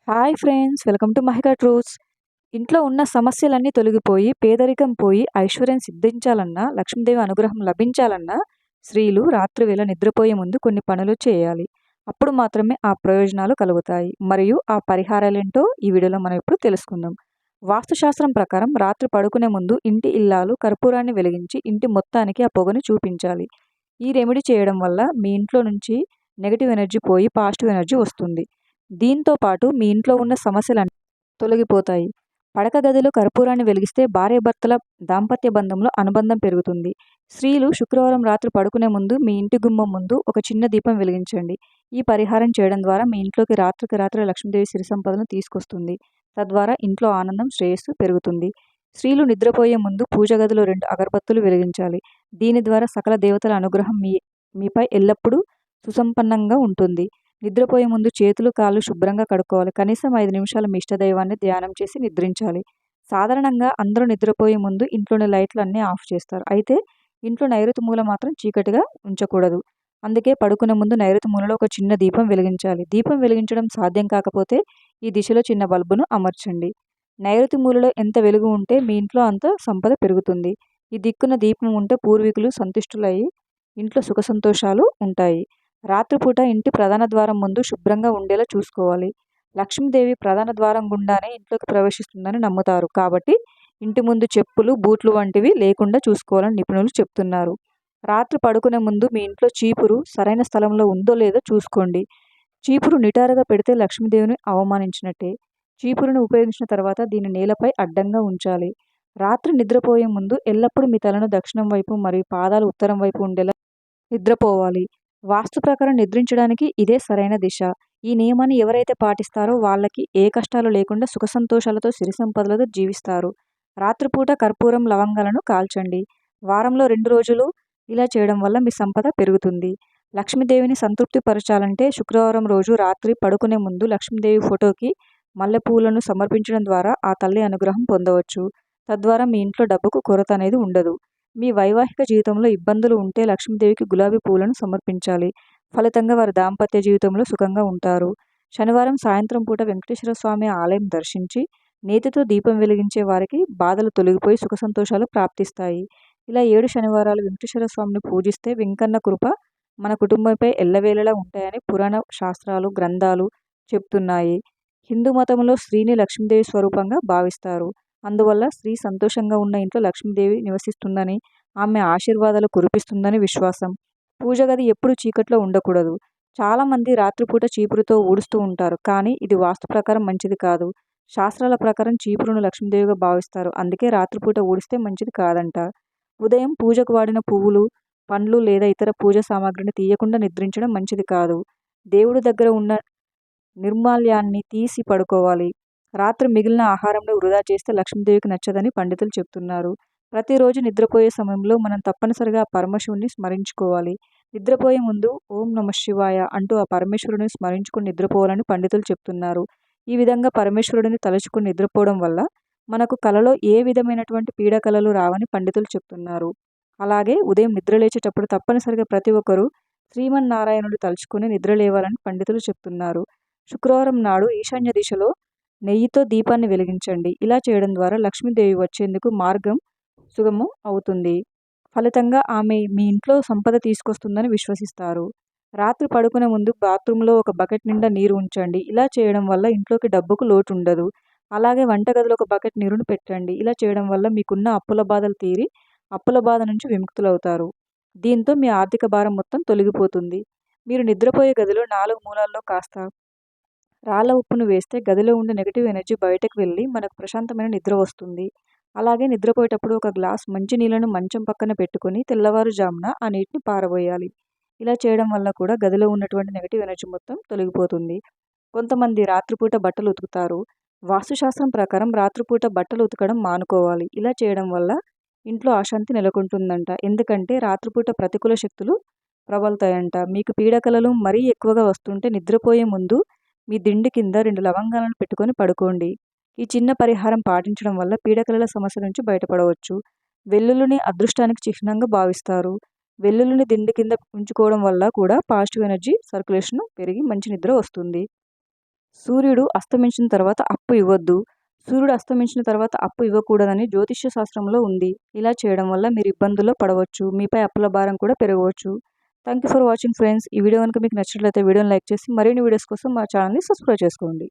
Hi friends, welcome to Mahika truths. ఇంట్లో ఉన్న సమస్యలన్నీ తొలగిపోయి, పేదరికం పోయి, ఐశ్వర్యం సిద్ధించాలన్నా, లక్ష్మీదేవి అనుగ్రహం లభించాలన్నా, స్త్రీలు రాత్రివేళ నిద్రపోయే ముందు కొన్ని పనులు చేయాలి. అప్పుడు మాత్రమే ఆ ప్రయోజనాలు కలుగుతాయి. మరియు ఆ పరిహారాలేంటో ఈ వీడియోలో మనం ఇప్పుడు తెలుసుకుందాం. వాస్తుశాస్త్రం ప్రకారం రాత్రి పడుకునే ముందు ఇంటి ఇల్లాలు కర్పూరాన్ని వెలిగించి ఇంటి మొత్తానికి ఆ పొగను చూపించాలి. ఈ రెమెడీ చేయడం వల్ల మీ ఇంట్లో నుంచి నెగటివ్ ఎనర్జీ పోయి పాజిటివ్ ఎనర్జీ వస్తుంది. దీంతో పాటు మీ ఇంట్లో ఉన్న సమస్యలన్నీ తొలగిపోతాయి. పడక గదిలో కర్పూరాన్ని వెలిగిస్తే భార్యాభర్తల దాంపత్య బంధంలో అనుబంధం పెరుగుతుంది. స్త్రీలు శుక్రవారం రాత్రి పడుకునే ముందు మీ ఇంటి గుమ్మం ముందు ఒక చిన్న దీపం వెలిగించండి. ఈ పరిహారం చేయడం ద్వారా మీ ఇంట్లోకి రాత్రికి రాత్రి లక్ష్మీదేవి సిరి సంపదను తీసుకొస్తుంది. తద్వారా ఇంట్లో ఆనందం, శ్రేయస్సు పెరుగుతుంది. స్త్రీలు నిద్రపోయే ముందు పూజ గదిలో 2 అగరబత్తులు వెలిగించాలి. దీని ద్వారా సకల దేవతల అనుగ్రహం మీపై ఎల్లప్పుడూ సుసంపన్నంగా ఉంటుంది. నిద్రపోయే ముందు చేతులు, కాళ్ళు శుభ్రంగా కడుక్కోవాలి. కనీసం 5 నిమిషాలు మీ ఇష్టదైవాన్ని ధ్యానం చేసి నిద్రించాలి. సాధారణంగా అందరూ నిద్రపోయే ముందు ఇంట్లోని లైట్లు అన్నీ ఆఫ్ చేస్తారు. అయితే ఇంట్లో నైరుతి మూల మాత్రం చీకటిగా ఉంచకూడదు. అందుకే పడుకునే ముందు నైరుతి మూలలో ఒక చిన్న దీపం వెలిగించాలి. దీపం వెలిగించడం సాధ్యం కాకపోతే ఈ దిశలో చిన్న బల్బును అమర్చండి. నైరుతి మూలలో ఎంత వెలుగు ఉంటే మీ ఇంట్లో అంత సంపద పెరుగుతుంది. ఈ దిక్కున దీపం ఉంటే పూర్వీకులు సంతుష్టులయ్యి ఇంట్లో సుఖ సంతోషాలు ఉంటాయి. రాత్రిపూట ఇంటి ప్రధాన ద్వారం ముందు శుభ్రంగా ఉండేలా చూసుకోవాలి. లక్ష్మీదేవి ప్రధాన ద్వారం గుండానే ఇంట్లోకి ప్రవేశిస్తుందని నమ్ముతారు. కాబట్టి ఇంటి ముందు చెప్పులు, బూట్లు వంటివి లేకుండా చూసుకోవాలని నిపుణులు చెప్తున్నారు. రాత్రి పడుకునే ముందు మీ ఇంట్లో చీపురు సరైన స్థలంలో ఉందో లేదో చూసుకోండి. చీపురు నిటారుగా పెడితే లక్ష్మీదేవిని అవమానించినట్టే. చీపురును ఉపయోగించిన తర్వాత దీన్ని నేలపై అడ్డంగా ఉంచాలి. రాత్రి నిద్రపోయే ముందు ఎల్లప్పుడూ మీ తలను దక్షిణం వైపు మరియు పాదాలు ఉత్తరం వైపు ఉండేలా నిద్రపోవాలి. వాస్తు ప్రకారం నిద్రించడానికి ఇదే సరైన దిశ. ఈ నియమాన్ని ఎవరైతే పాటిస్తారో వాళ్ళకి ఏ కష్టాలు లేకుండా సుఖ సంతోషాలతో, సిరి సంపదలతో జీవిస్తారు. రాత్రిపూట కర్పూరం, లవంగాలను కాల్చండి. వారంలో 2 రోజులు ఇలా చేయడం వల్ల మీ సంపద పెరుగుతుంది. లక్ష్మీదేవిని సంతృప్తి పరచాలంటే శుక్రవారం రోజు రాత్రి పడుకునే ముందు లక్ష్మీదేవి ఫోటోకి మల్లెపూలను సమర్పించడం ద్వారా ఆ తల్లి అనుగ్రహం పొందవచ్చు. తద్వారా మీ ఇంట్లో డబ్బుకు కొరత అనేది ఉండదు. మీ వైవాహిక జీవితంలో ఇబ్బందులు ఉంటే లక్ష్మీదేవికి గులాబీ పూలను సమర్పించాలి. ఫలితంగా వారి దాంపత్య జీవితంలో సుఖంగా ఉంటారు. శనివారం సాయంత్రం పూట వెంకటేశ్వర స్వామి ఆలయం దర్శించి నేతితో దీపం వెలిగించే వారికి బాధలు తొలగిపోయి సుఖ సంతోషాలు ప్రాప్తిస్తాయి. ఇలా 7 శనివారాలు వెంకటేశ్వర స్వామిని పూజిస్తే వెంకన్న కృప మన కుటుంబంపై ఎల్లవేళలా ఉంటాయని పురాణ శాస్త్రాలు, గ్రంథాలు చెప్తున్నాయి. హిందూ మతంలో స్త్రీని లక్ష్మీదేవి స్వరూపంగా భావిస్తారు. అందువల్ల స్త్రీ సంతోషంగా ఉన్న ఇంట్లో లక్ష్మీదేవి నివసిస్తుందని, ఆమె ఆశీర్వాదాలు కురిపిస్తుందని విశ్వాసం. పూజ గది ఎప్పుడూ చీకట్లో ఉండకూడదు. చాలామంది రాత్రిపూట చీపురుతో ఊడుస్తూ ఉంటారు. కానీ ఇది వాస్తు ప్రకారం మంచిది కాదు. శాస్త్రాల ప్రకారం చీపురును లక్ష్మీదేవిగా భావిస్తారు. అందుకే రాత్రిపూట ఊడిస్తే మంచిది కాదంట. ఉదయం పూజకు వాడిన పువ్వులు, పండ్లు లేదా ఇతర పూజా సామాగ్రిని తీయకుండా నిద్రించడం మంచిది కాదు. దేవుడి దగ్గర ఉన్న నిర్మాల్యాన్ని తీసి పడుకోవాలి. రాత్రి మిగిలిన ఆహారంలో వృధా చేస్తే లక్ష్మీదేవికి నచ్చదని పండితులు చెప్తున్నారు. ప్రతిరోజు నిద్రపోయే సమయంలో మనం తప్పనిసరిగా ఆ పరమశివుని స్మరించుకోవాలి. నిద్రపోయే ముందు ఓం నమఃశివాయ అంటూ ఆ పరమేశ్వరుని స్మరించుకుని నిద్రపోవాలని పండితులు చెప్తున్నారు. ఈ విధంగా పరమేశ్వరుడిని తలుచుకుని నిద్రపోవడం వల్ల మనకు కలలో ఏ విధమైనటువంటి పీడకలలు రావని పండితులు చెప్తున్నారు. అలాగే ఉదయం నిద్రలేచేటప్పుడు తప్పనిసరిగా ప్రతి ఒక్కరూ శ్రీమన్నారాయణుడు తలుచుకుని నిద్రలేవాలని పండితులు చెప్తున్నారు. శుక్రవారం నాడు ఈశాన్య దిశలో నెయ్యితో దీపాన్ని వెలిగించండి. ఇలా చేయడం ద్వారా లక్ష్మీదేవి వచ్చేందుకు మార్గం సుగమం అవుతుంది. ఫలితంగా ఆమె మీ ఇంట్లో సంపద తీసుకొస్తుందని విశ్వసిస్తారు. రాత్రి పడుకునే ముందు బాత్రూంలో ఒక బకెట్ నిండా నీరు ఉంచండి. ఇలా చేయడం వల్ల ఇంట్లోకి డబ్బుకు లోటు ఉండదు. అలాగే వంటగదిలో ఒక బకెట్ నీరును పెట్టండి. ఇలా చేయడం వల్ల మీకున్న అప్పుల బాధలు తీరి అప్పుల బాధ నుంచి విముక్తులవుతారు. దీంతో మీ ఆర్థిక భారం మొత్తం తొలగిపోతుంది. మీరు నిద్రపోయే గదిలో 4 మూలల్లో కాస్త రాళ్ళ ఉప్పును వేస్తే గదిలో ఉండే నెగటివ్ ఎనర్జీ బయటకు వెళ్ళి మనకు ప్రశాంతమైన నిద్ర వస్తుంది. అలాగే నిద్రపోయేటప్పుడు ఒక గ్లాస్ మంచి నీళ్లను మంచం పక్కన పెట్టుకొని తెల్లవారుజామున ఆ నీటిని పారబోయాలి. ఇలా చేయడం వల్ల కూడా గదిలో ఉన్నటువంటి నెగటివ్ ఎనర్జీ మొత్తం తొలగిపోతుంది. కొంతమంది రాత్రిపూట బట్టలు ఉతుకుతారు. వాస్తుశాస్త్రం ప్రకారం రాత్రిపూట బట్టలు ఉతకడం మానుకోవాలి. ఇలా చేయడం వల్ల ఇంట్లో అశాంతి నెలకొంటుందంట. ఎందుకంటే రాత్రిపూట ప్రతికూల శక్తులు ప్రబలుతాయంట. మీకు పీడకలలు మరీ ఎక్కువగా వస్తుంటే నిద్రపోయే ముందు మీ దిండు కింద 2 లవంగాలను పెట్టుకొని పడుకోండి. ఈ చిన్న పరిహారం పాటించడం వల్ల పీడకలల సమస్య నుంచి బయటపడవచ్చు. వెల్లుల్లిని అదృష్టానికి చిహ్నంగా భావిస్తారు. వెల్లుల్లిని దిండు కింద ఉంచుకోవడం వల్ల కూడా పాజిటివ్ ఎనర్జీ సర్క్యులేషన్ పెరిగి మంచి నిద్ర వస్తుంది. సూర్యుడు అస్తమించిన తర్వాత అప్పు ఇవ్వద్దు. సూర్యుడు అస్తమించిన తర్వాత అప్పు ఇవ్వకూడదని జ్యోతిష్య శాస్త్రంలో ఉంది. ఇలా చేయడం వల్ల మీరు ఇబ్బందుల్లో పడవచ్చు. మీపై అప్పుల భారం కూడా పెరగవచ్చు. Thank you for watching friends. ఈ వీడియో కనుక మీకు నచ్చినట్లయితే వీడియోని లైక్ చేసి మరిన్ని వీడియోస్ కోసం మా ఛానల్ని సబ్స్క్రైబ్ చేసుకోండి.